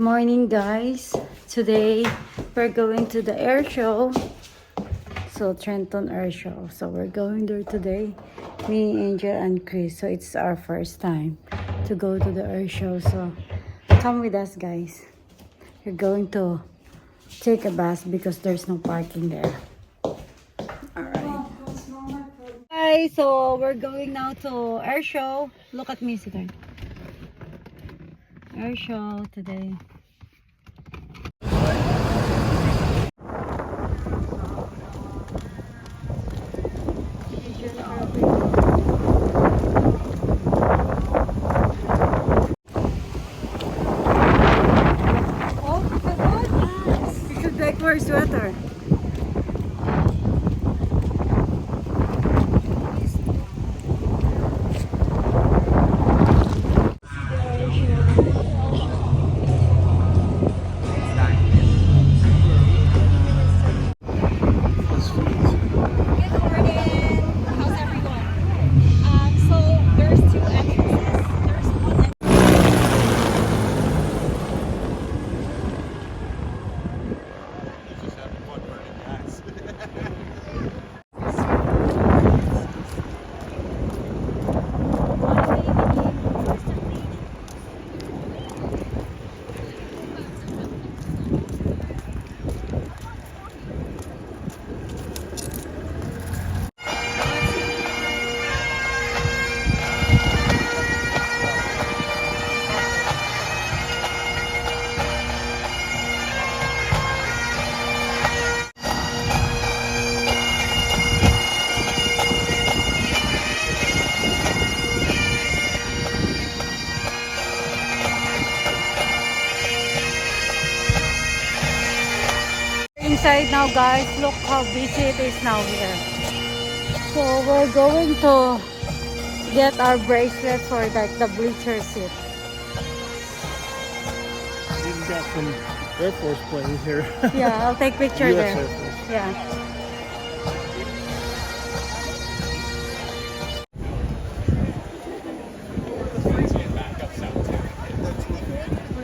morning, guys. Today we're going to the air show. So Trenton Air Show. So we're going there today. Me, Angel, and Chris. So it's our first time to go to the air show. So come with us, guys. We're going to take a bus because there's no parking there. Alright. Hi, so we're going now to air show. Look at me, sit there. Air show today. Wear sweater. Inside now, guys. Look how busy it is now here. So we're going to get our bracelet for like the bleacher seat. We've got some Air Force planes here. Yeah, I'll take picture there. Air Force. Yeah.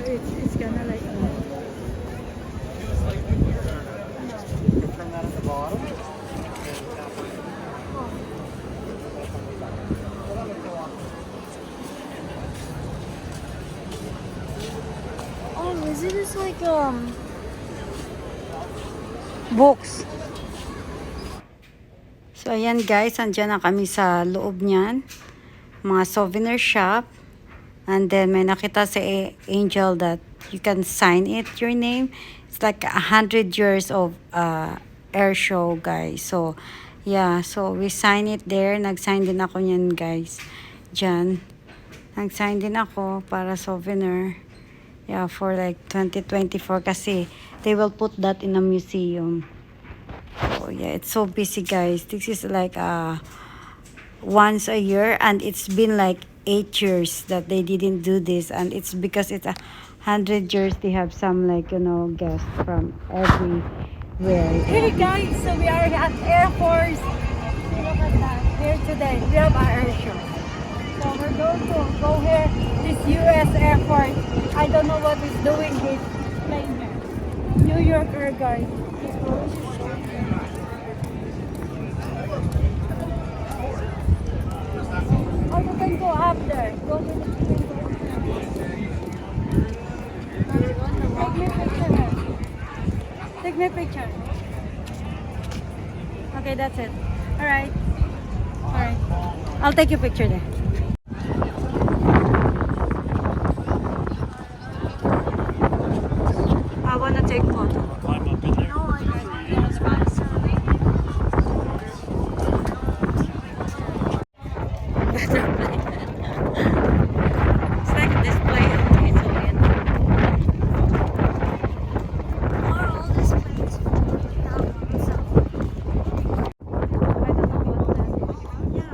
It's kind of like Turn that at the bottom. oh, is it just like books? So ayan guys, andyan na kami sa loob niyan. Mga souvenir shop. And then may nakita si Angel that you can sign it, your name. It's like 100 years of air show, guys. So yeah, so we sign it there. Nag-sign din ako niyan, guys. Diyan. Nag-sign din ako para souvenir. Yeah, for like 2024 kasi they will put that in a museum. So yeah, it's so busy, guys. This is like once a year, and it's been like 8 years that they didn't do this, and it's because it's 100 years. They have some like, you know, guests from everywhere. Hey guys, so we are at Air Force. Look at that. Here today we have our air show. So we're going to go here, this US Air Force. I don't know what it's doing, this plane here. New Yorker, guys. Oh, you can go up there. Go with the Take me a picture. Okay, that's it. Alright. Alright. I'll take your picture there. I wanna take photo. Climb up in there. No, I don't. It's like a display. It's all in. Are all these planes I don't know what that is. Yeah.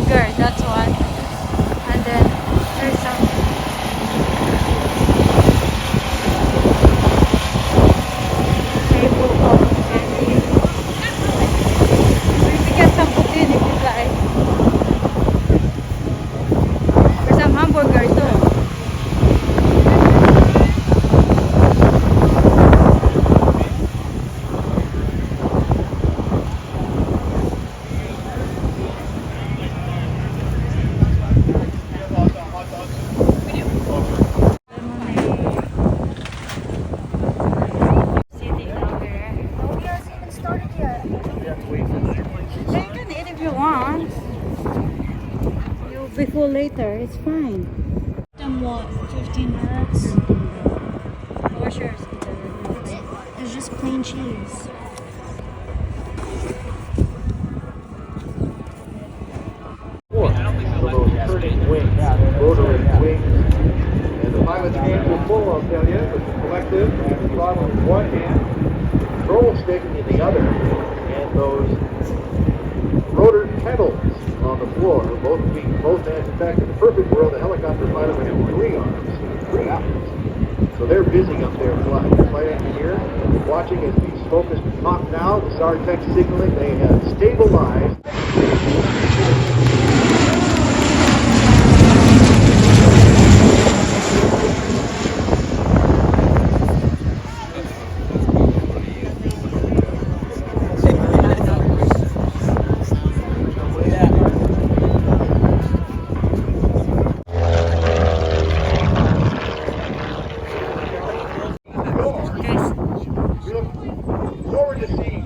hamburger, that's one. And then there's some table of candy. Bibigyan sa putin if you like. There's some hamburger too. Sitting down there. Nobody has even started yet. We have to wait for the Yeah, you can eat if you want. You'll be full later. It's fine. Then what? 15 minutes? What's yours? It's just plain cheese. turning wings, rotary wings. And the pilot's hands will pull, I'll tell you, with the collective and the throttle in one hand, control stick in the other, and those rotor pedals on the floor, both feet, both hands. In fact, in the perfect world, the helicopter pilot would have three arms. So they're busy up there flying. The flight engineer watching as these focus talk now, the SAR tech signaling they have stabilized. Forward to seeing.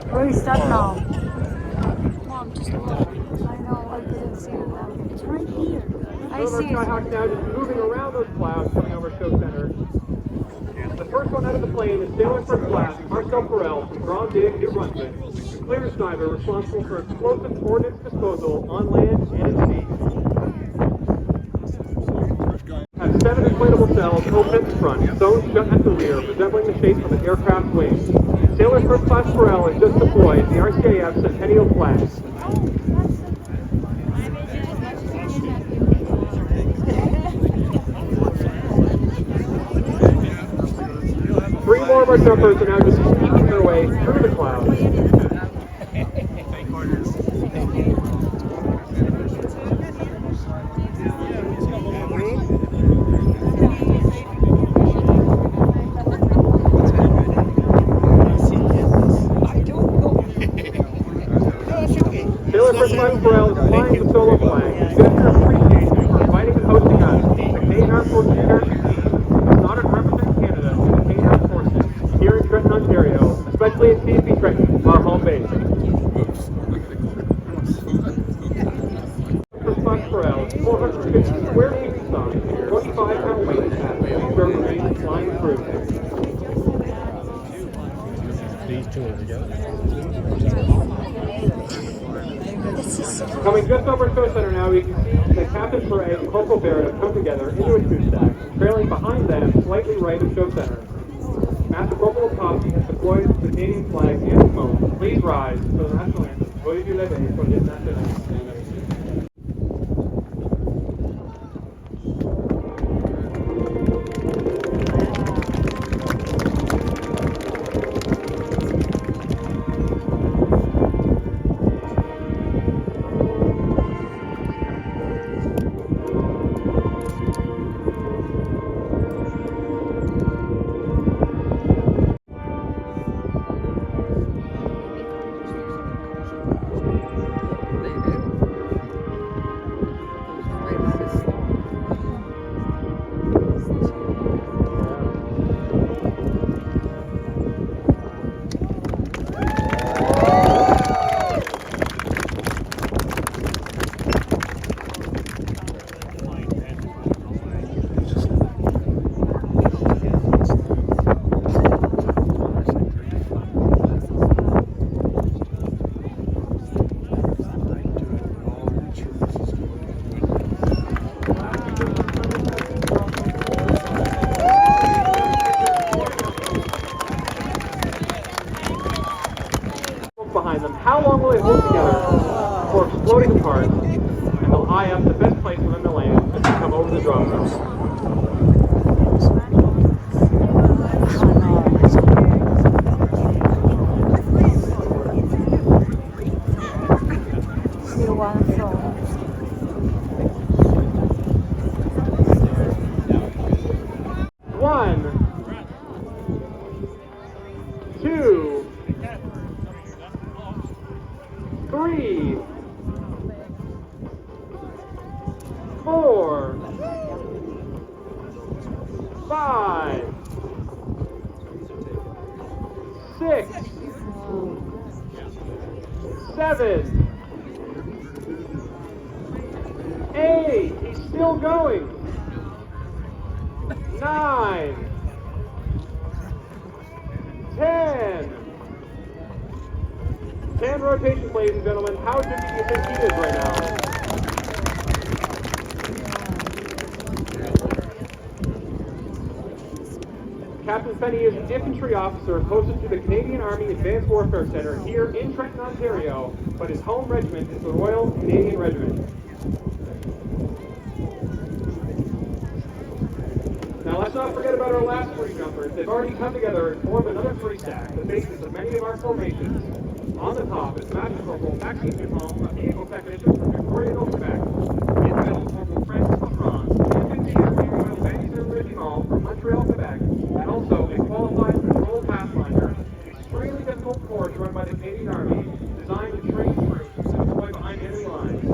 Where is that now? Mom, just look. I know, I couldn't see them. It's right here. I see it. Skyhawks now just moving around those clouds coming over Show Center. The first one out of the plane is sailing first class, Marcel Farrell from Grand Dig, New Brunswick. The clearance diver responsible for explosive ordnance disposal on land and at sea. Has 7 inflatable cells open at the front, sewn shut at the rear, resembling the shape of an aircraft's wing. Sailor First Class Farrell has just deployed the RCAF Centennial flag. Three more of our jumpers are now just sneaking their way through the clouds. Sailor First Class Farrell is flying the solo flag. Gesture of appreciation for inviting and hosting us. The Canadian Armed Forces Parachute Team is honored to represent Canada to the Canadian Armed Forces here in Trenton, Ontario, especially in CFB Trenton, our home base. First Class Farrell is 450 square feet size, 25-pound weight capacity, remains flying through. These two are together. Coming just over Show Center now, we can see the Captain Parade and Corporal Barrett have come together into a two-stack, trailing behind them slightly right of Show Center. Master Corporal Coffey has deployed the Canadian flag and smoke. Please rise to the national anthem. Veuillez vous lever pour l'hymne national. part, and they'll eye up the best place for them to land as they come over the drop zone. One, two, three, four, five, six, seven, eight. He's still going. 9, 10. 10 rotations, ladies and gentlemen. How dizzy do you think he is right now? Captain Fenny is an infantry officer posted to the Canadian Army Advanced Warfare Center here in Trenton, Ontario, but his home regiment is the Royal Canadian Regiment. Now let's not forget about our last three jumpers. They've already come together and formed another three stack, the basis of many of our formations. On the top is Master Corporal Maxime Dupont, a vehicle technician from Victoria, Quebec. In the middle, Corporal Francis Lafrance, infantry Royal Bannister Regiment from Montreal, Quebec, and also a qualified patrol pathfinder. Extremely difficult course run by the Canadian Army, designed to train troops to deploy behind enemy lines.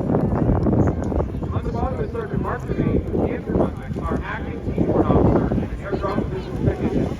On the bottom is Sergeant Mark Devane, Andrew Brunswick, our acting teamboard officer and airdrop systems technician.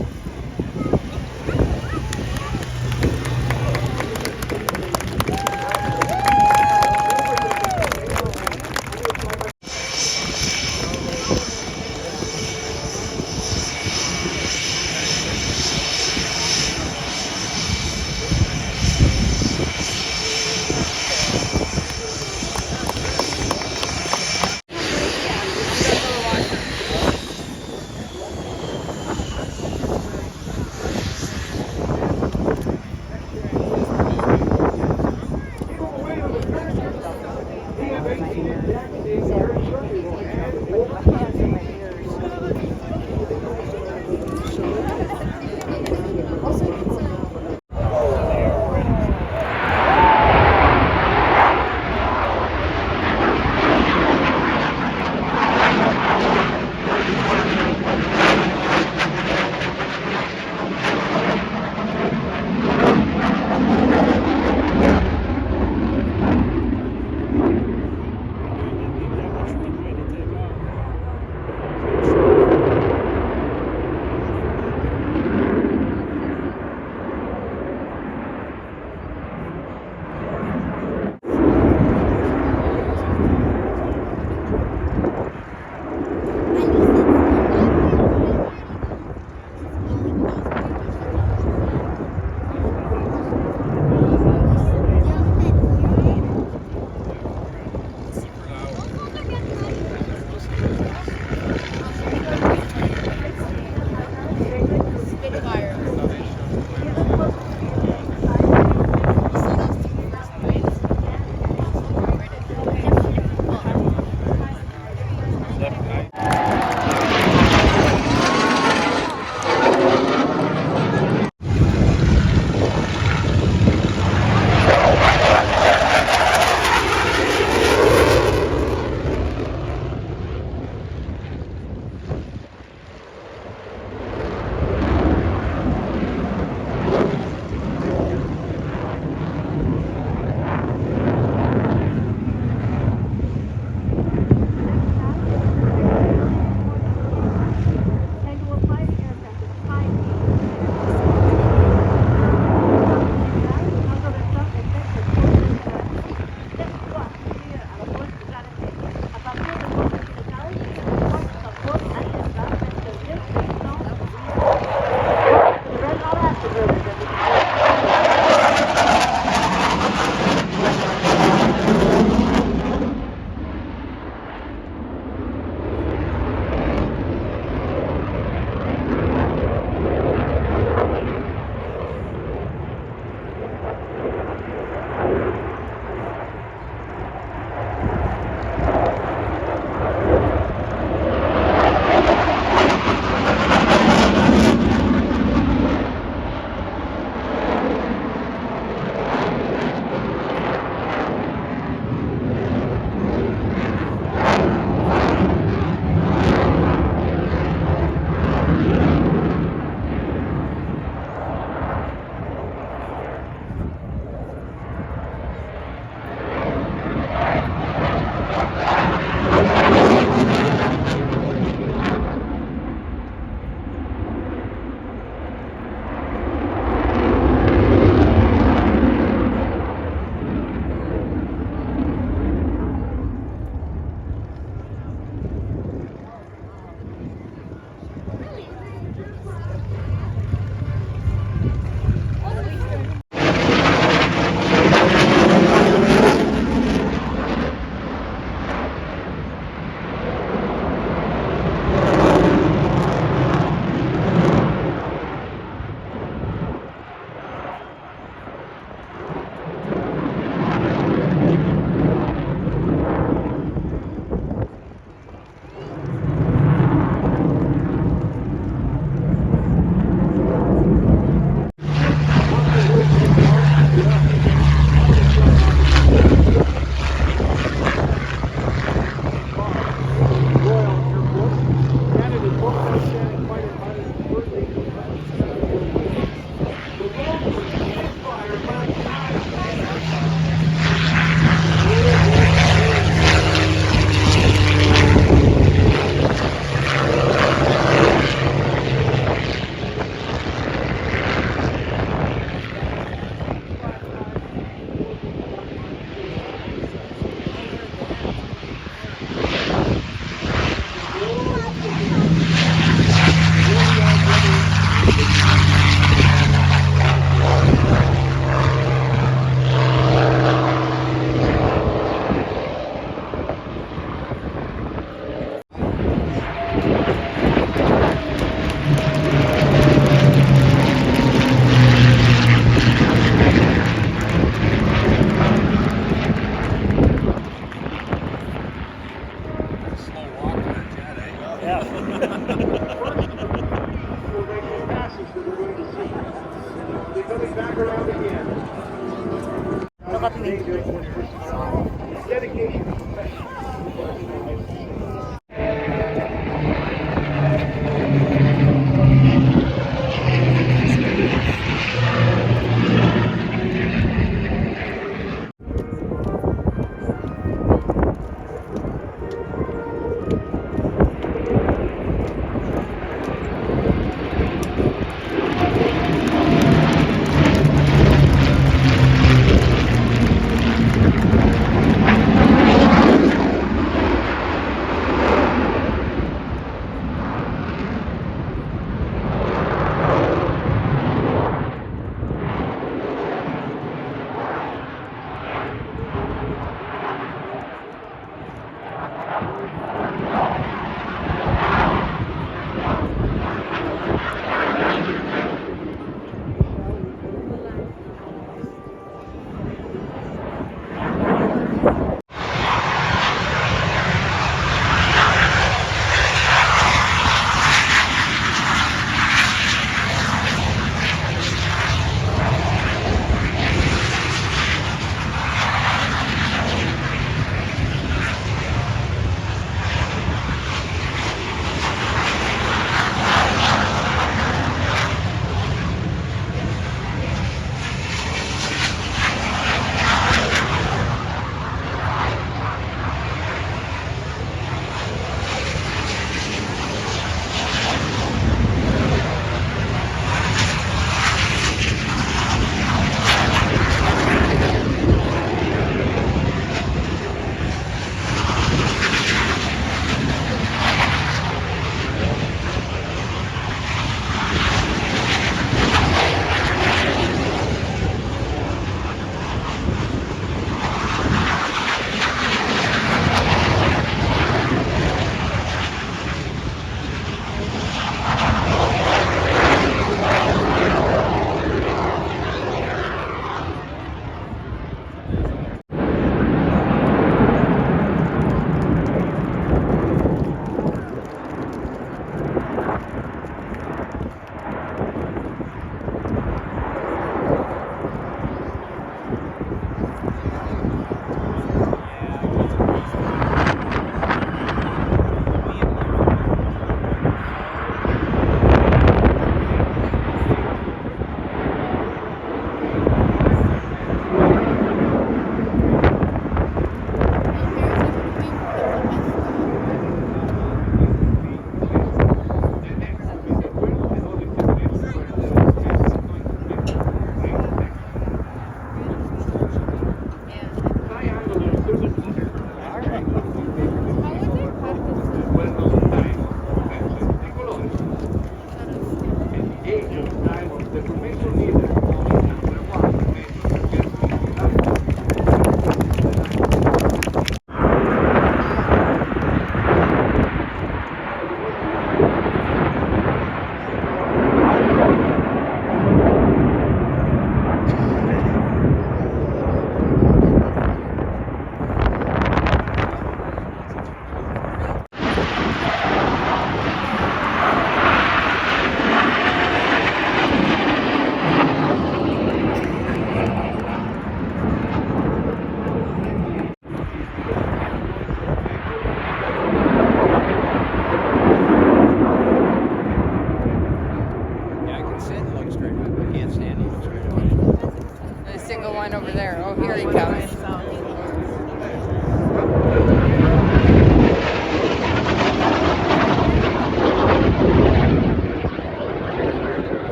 Dedication.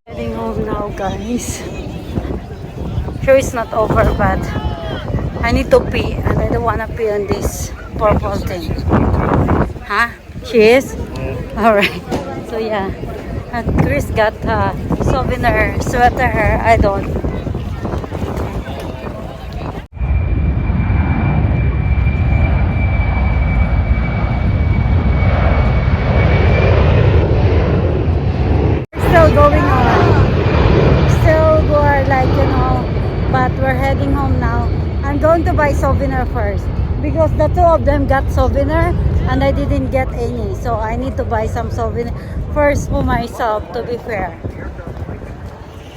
Heading home now, guys. Sure, it's not over, but I need to pee, and I don't wanna pee on this purple thing. Huh? She is? Alright. So yeah. And Chris got a souvenir sweater. I don't. Still going on. Still we're like, but we're heading home now. I'm going to buy souvenir first because the two of them got souvenir and I didn't get any, so I need to buy some souvenir first for myself, to be fair.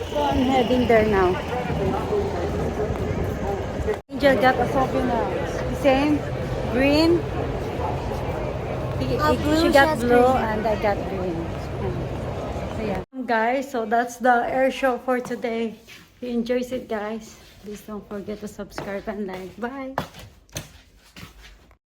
So I'm heading there now. Angel got a souvenir, same green. She got blue and I got green. So yeah, guys, so that's the air show for today. If you enjoyed it, guys, please don't forget to subscribe and like. Bye.